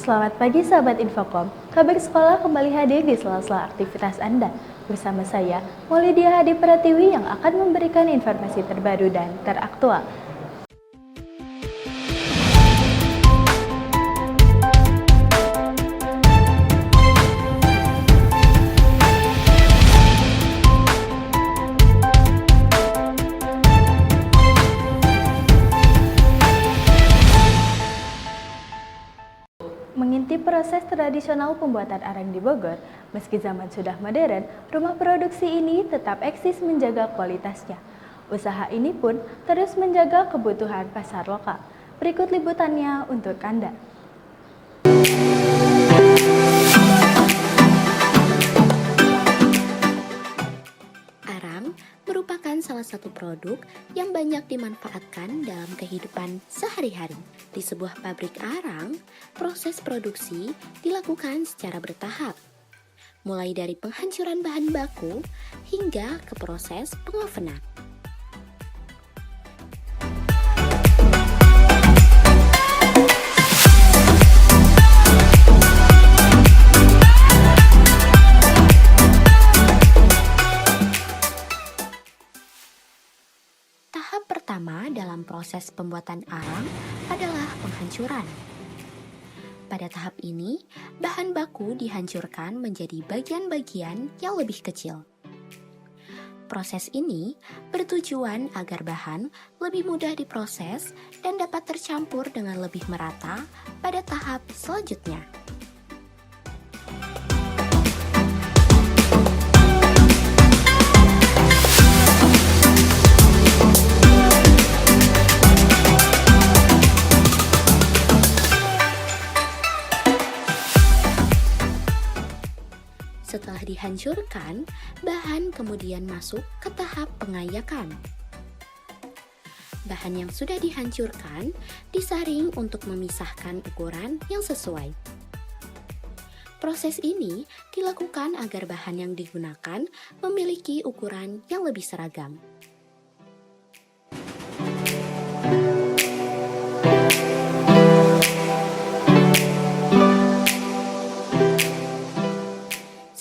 Selamat pagi sahabat Infocom. Kabar sekolah kembali hadir di sela-sela aktivitas Anda. Bersama saya, Maulidia Hadi Pratiwi yang akan memberikan informasi terbaru dan teraktual. Mengintip proses tradisional pembuatan arang di Bogor, meski zaman sudah modern, rumah produksi ini tetap eksis menjaga kualitasnya. Usaha ini pun terus menjaga kebutuhan pasar lokal. Berikut liputannya untuk Anda. Arang merupakan salah satu produk yang banyak dimanfaatkan dalam kehidupan sehari-hari. Di sebuah pabrik arang, proses produksi dilakukan secara bertahap, mulai dari penghancuran bahan baku hingga ke proses pengovenan. Tahap pertama dalam proses pembuatan arang adalah penghancuran. Pada tahap ini, bahan baku dihancurkan menjadi bagian-bagian yang lebih kecil. Proses ini bertujuan agar bahan lebih mudah diproses dan dapat tercampur dengan lebih merata pada tahap selanjutnya. Setelah dihancurkan, bahan kemudian masuk ke tahap pengayakan. Bahan yang sudah dihancurkan disaring untuk memisahkan ukuran yang sesuai. Proses ini dilakukan agar bahan yang digunakan memiliki ukuran yang lebih seragam.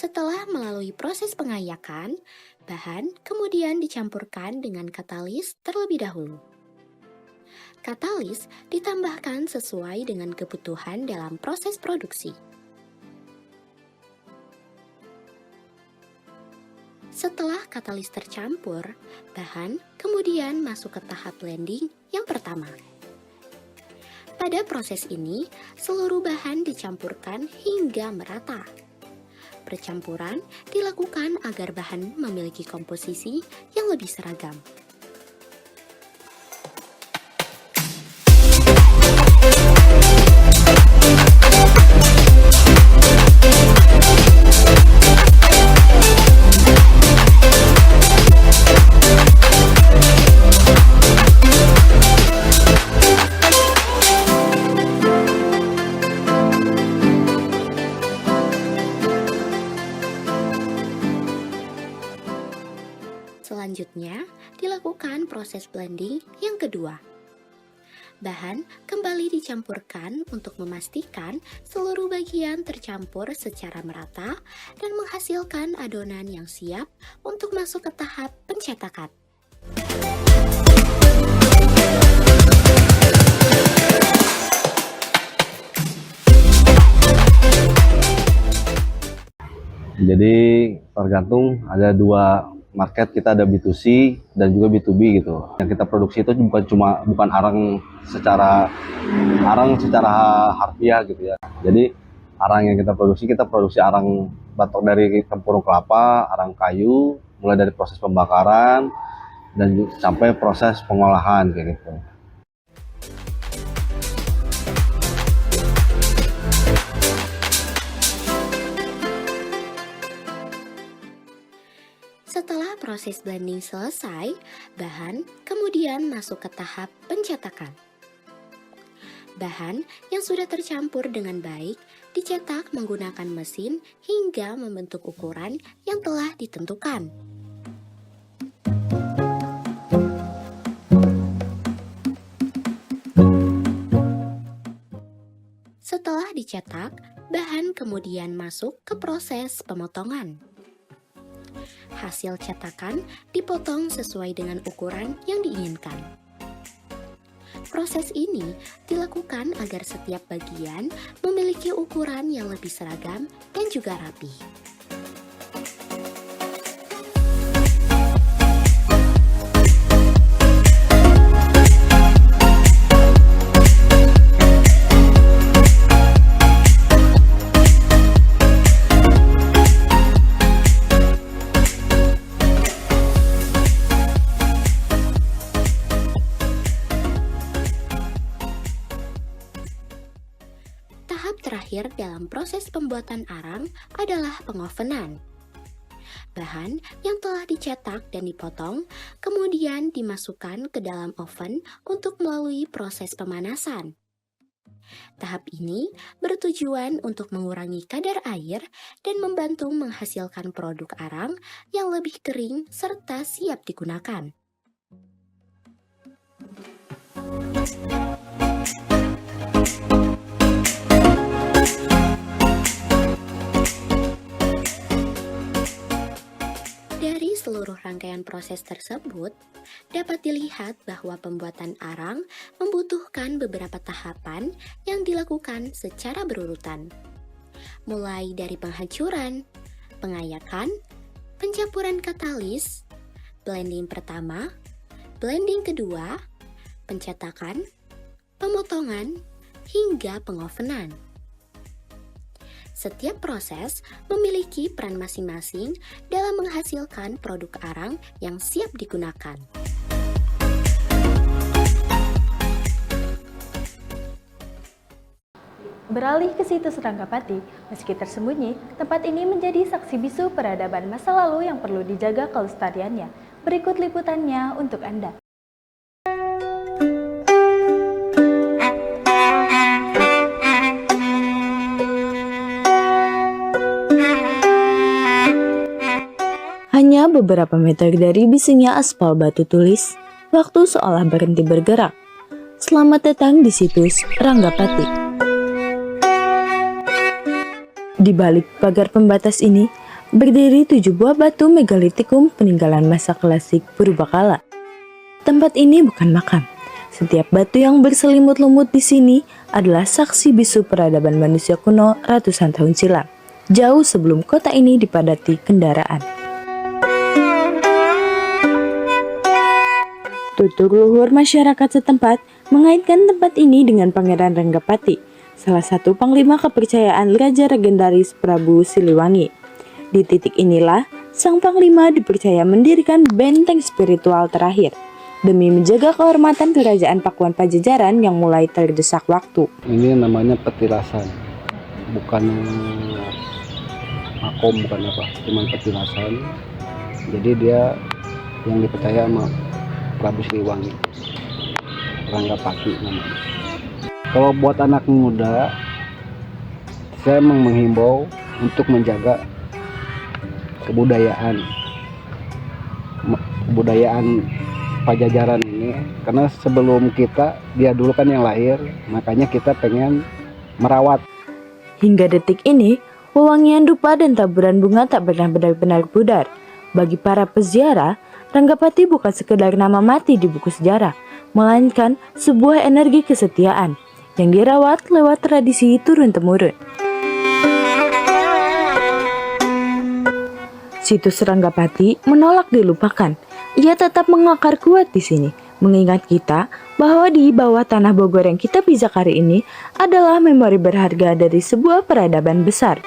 Setelah melalui proses pengayakan, bahan kemudian dicampurkan dengan katalis terlebih dahulu. Katalis ditambahkan sesuai dengan kebutuhan dalam proses produksi. Setelah katalis tercampur, bahan kemudian masuk ke tahap blending yang pertama. Pada proses ini, seluruh bahan dicampurkan hingga merata. Percampuran dilakukan agar bahan memiliki komposisi yang lebih seragam. Selanjutnya, dilakukan proses blending yang kedua. Bahan kembali dicampurkan untuk memastikan seluruh bagian tercampur secara merata dan menghasilkan adonan yang siap untuk masuk ke tahap pencetakan. Jadi tergantung ada dua market, kita ada B2C dan juga B2B gitu. Yang kita produksi itu bukan arang secara harfiah gitu ya. Jadi arang yang kita produksi arang batok dari tempurung kelapa, arang kayu, mulai dari proses pembakaran dan sampai proses pengolahan kayak gitu. Setelah proses blending selesai, bahan kemudian masuk ke tahap pencetakan. Bahan yang sudah tercampur dengan baik dicetak menggunakan mesin hingga membentuk ukuran yang telah ditentukan. dicetak, bahan kemudian masuk ke proses pemotongan. Hasil cetakan dipotong sesuai dengan ukuran yang diinginkan. Proses ini dilakukan agar setiap bagian memiliki ukuran yang lebih seragam dan juga rapi. Tahap terakhir dalam proses pembuatan arang adalah pengovenan. Bahan yang telah dicetak dan dipotong kemudian dimasukkan ke dalam oven untuk melalui proses pemanasan. Tahap ini bertujuan untuk mengurangi kadar air dan membantu menghasilkan produk arang yang lebih kering serta siap digunakan. Dari seluruh rangkaian proses tersebut, dapat dilihat bahwa pembuatan arang membutuhkan beberapa tahapan yang dilakukan secara berurutan. Mulai dari penghancuran, pengayakan, pencampuran katalis, blending pertama, blending kedua, pencetakan, pemotongan, hingga pengovenan. Setiap proses memiliki peran masing-masing dalam menghasilkan produk arang yang siap digunakan. Beralih ke situs Ranggapati, meski tersembunyi, tempat ini menjadi saksi bisu peradaban masa lalu yang perlu dijaga kelestariannya. Berikut liputannya untuk Anda. Hanya beberapa meter dari bisunya aspal batu tulis, waktu seolah berhenti bergerak. Selamat datang di situs Ranggapati. Di balik pagar pembatas ini, berdiri 7 buah batu megalitikum peninggalan masa klasik purbakala. Tempat ini bukan makam. Setiap batu yang berselimut lumut di sini adalah saksi bisu peradaban manusia kuno ratusan tahun silam, jauh sebelum kota ini dipadati kendaraan. Tutur luhur masyarakat setempat mengaitkan tempat ini dengan Pangeran Ranggapati, salah satu panglima kepercayaan Raja legendaris Prabu Siliwangi. Di titik inilah, sang panglima dipercaya mendirikan benteng spiritual terakhir, demi menjaga kehormatan kerajaan Pakuan Pajajaran yang mulai terdesak waktu. Ini namanya petilasan, bukan makom, bukan apa, cuma petilasan. Jadi dia yang dipercaya sama Prabu Siliwangi, Ranggapati namanya. Kalau buat anak muda, saya menghimbau untuk menjaga kebudayaan Pajajaran ini, karena sebelum kita, dia dulu kan yang lahir, makanya kita pengen merawat. Hingga detik ini, wewangian dupa dan taburan bunga tak pernah benar-benar pudar. Bagi para peziarah, Ranggapati bukan sekedar nama mati di buku sejarah, melainkan sebuah energi kesetiaan yang dirawat lewat tradisi turun-temurun. Situs Ranggapati menolak dilupakan. Ia tetap mengakar kuat di sini, mengingat kita bahwa di bawah tanah Bogor yang kita pijak hari ini adalah memori berharga dari sebuah peradaban besar.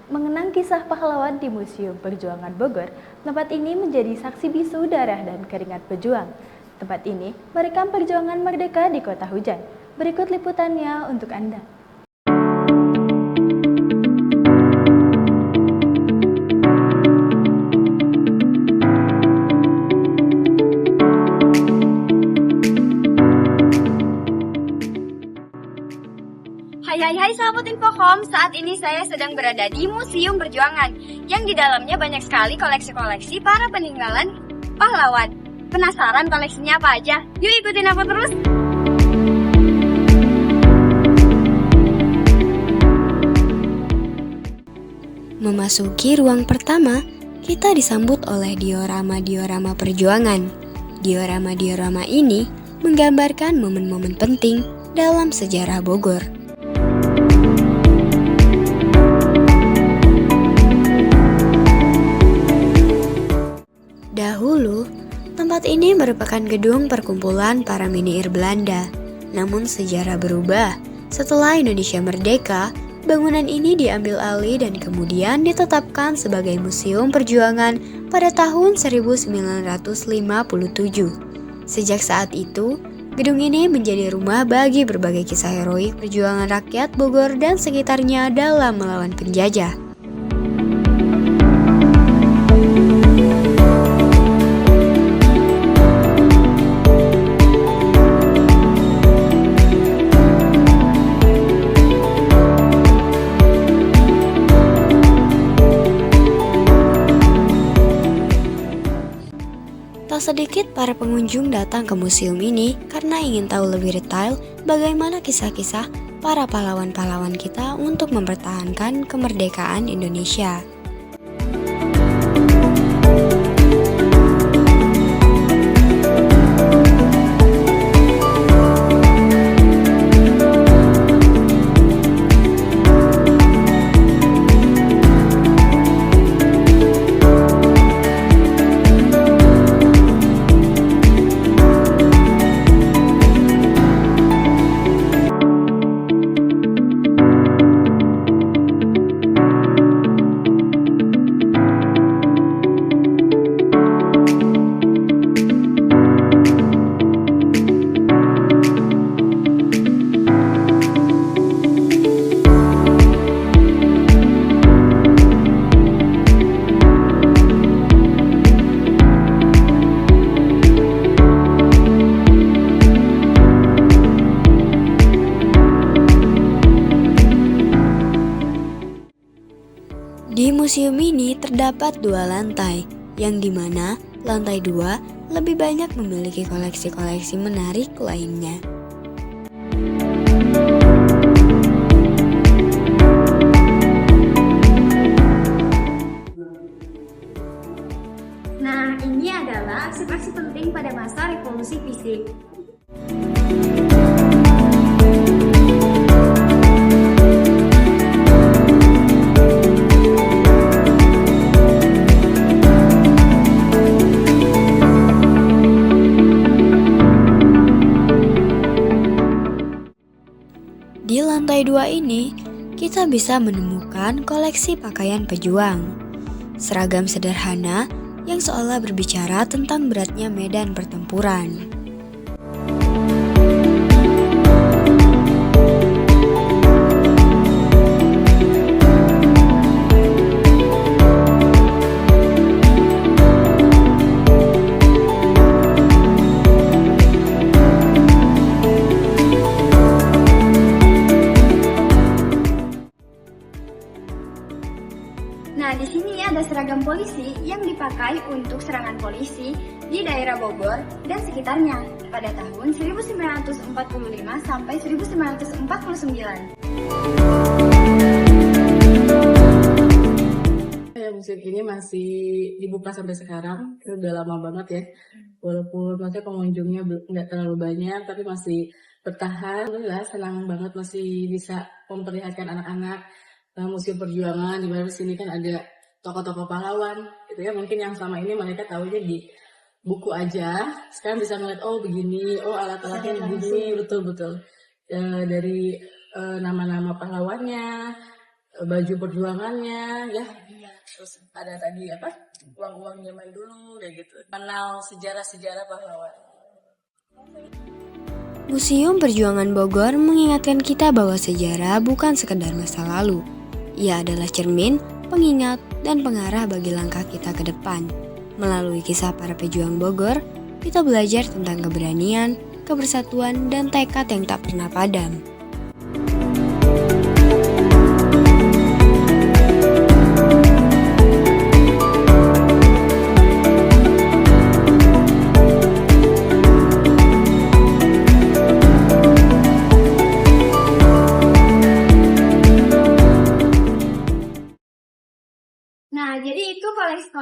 Mengenang kisah pahlawan di Museum Perjuangan Bogor, tempat ini menjadi saksi bisu darah dan keringat pejuang. Tempat ini merekam perjuangan merdeka di kota hujan. Berikut liputannya untuk Anda. Hai sahabat Infokom, saat ini saya sedang berada di Museum Perjuangan yang di dalamnya banyak sekali koleksi-koleksi para peninggalan pahlawan. Penasaran koleksinya apa aja? Yuk ikutin aku terus. Memasuki ruang pertama, kita disambut oleh diorama-diorama perjuangan. Diorama-diorama ini menggambarkan momen-momen penting dalam sejarah Bogor. Dahulu, tempat ini merupakan gedung perkumpulan para menir Belanda. Namun sejarah berubah. Setelah Indonesia merdeka, bangunan ini diambil alih dan kemudian ditetapkan sebagai Museum Perjuangan pada tahun 1957. Sejak saat itu, gedung ini menjadi rumah bagi berbagai kisah heroik perjuangan rakyat Bogor dan sekitarnya dalam melawan penjajah. Tak sedikit para pengunjung datang ke museum ini karena ingin tahu lebih detail bagaimana kisah-kisah para pahlawan-pahlawan kita untuk mempertahankan kemerdekaan Indonesia. Di museum ini terdapat 2 lantai, yang dimana lantai 2 lebih banyak memiliki koleksi-koleksi menarik lainnya. Nah, ini adalah aksi-aksi penting pada masa revolusi fisik. Di lantai 2 ini, kita bisa menemukan koleksi pakaian pejuang. Seragam sederhana yang seolah berbicara tentang beratnya medan pertempuran. Nah, di sini ada seragam polisi yang dipakai untuk serangan polisi di daerah Bogor dan sekitarnya pada tahun 1945 sampai 1949. Musik ini masih dibuka sampai sekarang, itu udah lama banget ya. Walaupun maksudnya pengunjungnya nggak terlalu banyak, tapi masih bertahan. Alhamdulillah, senang banget masih bisa memperlihatkan anak-anak Museum Perjuangan, di mana di sini kan ada tokoh-tokoh pahlawan, gitu ya. Mungkin yang selama ini mereka tahunya di buku aja, sekarang bisa ngeliat, oh begini, oh alat-alatnya begini, betul-betul. Dari nama-nama pahlawannya, baju perjuangannya, ya. Terus ada tadi apa, uang-uang zaman dulu, kayak gitu. Kenal sejarah-sejarah pahlawan. Museum Perjuangan Bogor mengingatkan kita bahwa sejarah bukan sekedar masa lalu. Ia adalah cermin, pengingat, dan pengarah bagi langkah kita ke depan. Melalui kisah para pejuang Bogor, kita belajar tentang keberanian, kebersatuan, dan tekad yang tak pernah padam.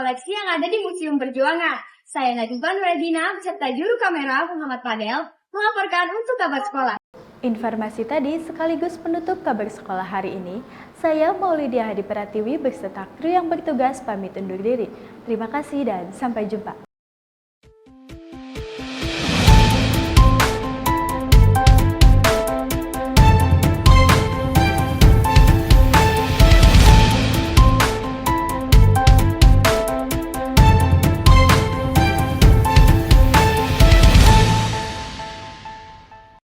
koleksi yang ada di Museum Perjuangan. Saya Najwa Nuradina beserta juru kamera Muhammad Fadel melaporkan untuk kabar sekolah. Informasi tadi sekaligus penutup kabar sekolah hari ini. Saya Maulidia Hadi Pratiwi beserta kru yang bertugas pamit undur diri. Terima kasih dan sampai jumpa.